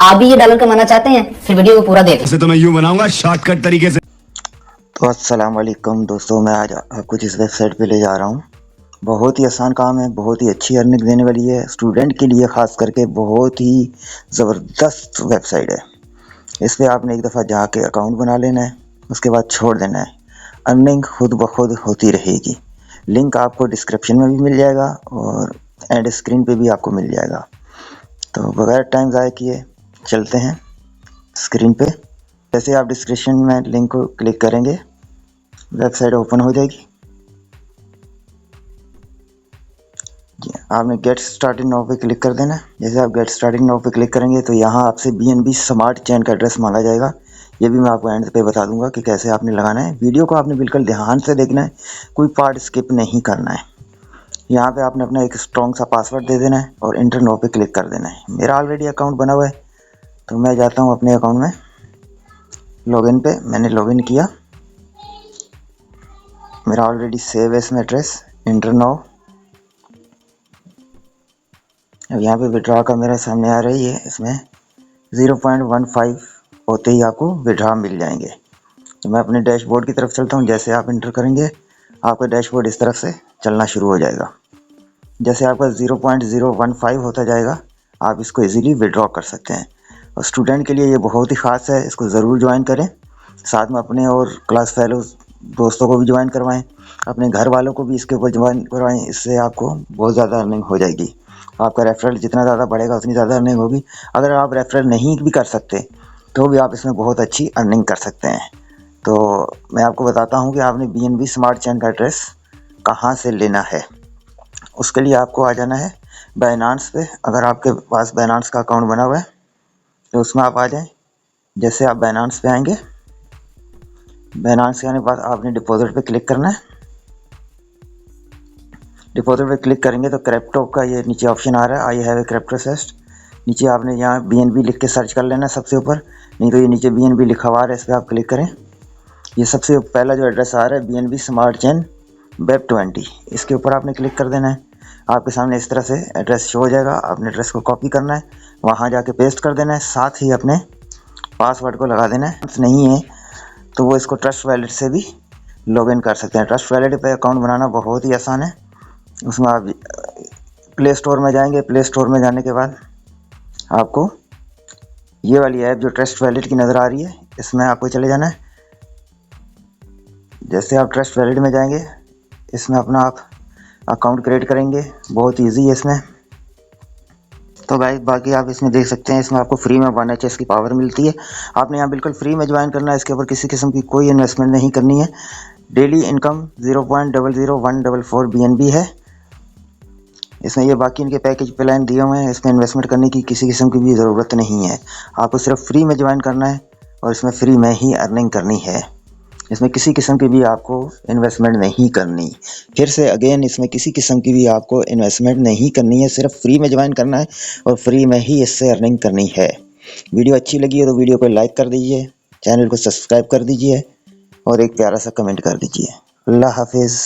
आप भी ये डालर कमाना चाहते हैं? फिर वीडियो को पूरा देखें। तो मैं यूं बनाऊंगा शॉर्टकट तरीके से। तो अस्सलाम वालेकुम दोस्तों, मैं आज आपको जिस वेबसाइट पे ले जा रहा हूँ बहुत ही आसान काम है, बहुत ही अच्छी अर्निंग देने वाली है। स्टूडेंट के लिए ख़ास करके बहुत ही ज़बरदस्त वेबसाइट है। इस पर आपने एक दफ़ा जाके अकाउंट बना लेना है, उसके बाद छोड़ देना है। अर्निंग खुद ब खुद होती रहेगी। लिंक आपको डिस्क्रिप्शन में भी मिल जाएगा और एंड स्क्रीन पे भी आपको मिल जाएगा। तो बगैर टाइम ज़ाया किए चलते हैं स्क्रीन पे। जैसे आप डिस्क्रिप्शन में लिंक को क्लिक करेंगे, वेबसाइट ओपन हो जाएगी। आपने गेट स्टार्टेड नाउ पे क्लिक कर देना है। जैसे आप गेट स्टार्टेड नाउ पे क्लिक करेंगे तो यहाँ आपसे BNB स्मार्ट चेन का एड्रेस मांगा जाएगा। ये भी मैं आपको एंड पे बता दूंगा कि कैसे आपने लगाना है। वीडियो को आपने बिल्कुल ध्यान से देखना है, कोई पार्ट स्किप नहीं करना है। यहाँ पे आपने अपना एक स्ट्रॉन्ग सा पासवर्ड दे देना है और इंटर नाउ पे क्लिक कर देना है। मेरा ऑलरेडी अकाउंट बना हुआ है तो मैं जाता हूँ अपने अकाउंट में लॉगिन पे। मैंने लॉगिन किया, मेरा ऑलरेडी सेव है इसमें एड्रेस। Inter now. अब यहाँ पे विड्रॉ का मेरा सामने आ रही है, इसमें 0.15 होते ही आपको विड्रॉ मिल जाएंगे। तो मैं अपने डैशबोर्ड की तरफ चलता हूँ। जैसे आप इंटर करेंगे आपका डैशबोर्ड इस तरफ से चलना शुरू हो जाएगा। जैसे आपका 0.015 होता जाएगा आप इसको इजीली विड्रॉ कर सकते हैं। और स्टूडेंट के लिए ये बहुत ही ख़ास है, इसको ज़रूर ज्वाइन करें। साथ में अपने और क्लास फेलो दोस्तों को भी ज्वाइन करवाएं, अपने घर वालों को भी इसके ऊपर ज्वाइन करवाएं। इससे आपको बहुत ज़्यादा अर्निंग हो जाएगी। आपका रेफरल जितना ज़्यादा बढ़ेगा उतनी ज़्यादा अर्निंग होगी। अगर आप रेफरल नहीं भी कर सकते तो भी आप इसमें बहुत अच्छी अर्निंग कर सकते हैं। तो मैं आपको बताता हूँ कि आपने BNB स्मार्ट चेन का एड्रेस कहाँ से लेना है। उसके लिए आपको आ जाना है बाइनांस पे। अगर आपके पास बाइनांस का अकाउंट बना हुआ है तो उसमें आप आ जाएं। जैसे आप बाइनांस पे आएंगे, बाइनांस के आने के बाद आपने डिपॉजिट पे क्लिक करना है। डिपॉजिट पे क्लिक करेंगे तो क्रिप्टो का ये नीचे ऑप्शन आ रहा है, आई हैव ए क्रिप्टो सेस्ट। नीचे आपने यहाँ BNB लिख के सर्च कर लेना सबसे ऊपर, नहीं तो ये नीचे BNB लिखा हुआ है, इस पर आप क्लिक करें। ये सबसे पहला जो एड्रेस आ रहा है BNB स्मार्ट चेन वेब 20, इसके ऊपर आपने क्लिक कर देना है। आपके सामने इस तरह से एड्रेस शो हो जाएगा। आपने एड्रेस को कॉपी करना है, वहाँ जाके पेस्ट कर देना है, साथ ही अपने पासवर्ड को लगा देना है। नहीं है तो वो इसको ट्रस्ट वैलेट से भी लॉगिन कर सकते हैं। ट्रस्ट वैलेट पे अकाउंट बनाना बहुत ही आसान है। उसमें आप प्ले स्टोर में जाएंगे, प्ले स्टोर में जाने के बाद आपको ये वाली ऐप जो ट्रस्ट वैलेट की नज़र आ रही है इसमें आपको चले जाना है। जैसे आप ट्रस्ट वैलेट में जाएंगे इसमें अपना आप अकाउंट क्रिएट करेंगे, बहुत इजी है इसमें। तो गाइस बाकी आप इसमें देख सकते हैं, इसमें आपको फ्री में 1HS की पावर मिलती है। आपने यहाँ बिल्कुल फ्री में ज्वाइन करना है, इसके ऊपर किसी किस्म की कोई इन्वेस्टमेंट नहीं करनी है। डेली इनकम 0.00144 BNB है इसमें। ये बाकी इनके पैकेज प्लान दिए हुए हैं, इसमें इन्वेस्टमेंट करने की किसी किस्म की भी ज़रूरत नहीं है। आपको सिर्फ फ्री में ज्वाइन करना है और इसमें फ्री में ही अर्निंग करनी है। इसमें किसी किस्म की भी आपको इन्वेस्टमेंट नहीं करनी। फिर से अगेन, इसमें किसी किस्म की भी आपको इन्वेस्टमेंट नहीं करनी है, सिर्फ फ्री में ज्वाइन करना है और फ्री में ही इससे अर्निंग करनी है। वीडियो अच्छी लगी है तो वीडियो को लाइक कर दीजिए, चैनल को सब्सक्राइब कर दीजिए और एक प्यारा सा कमेंट कर दीजिए। अल्लाह हाफिज़।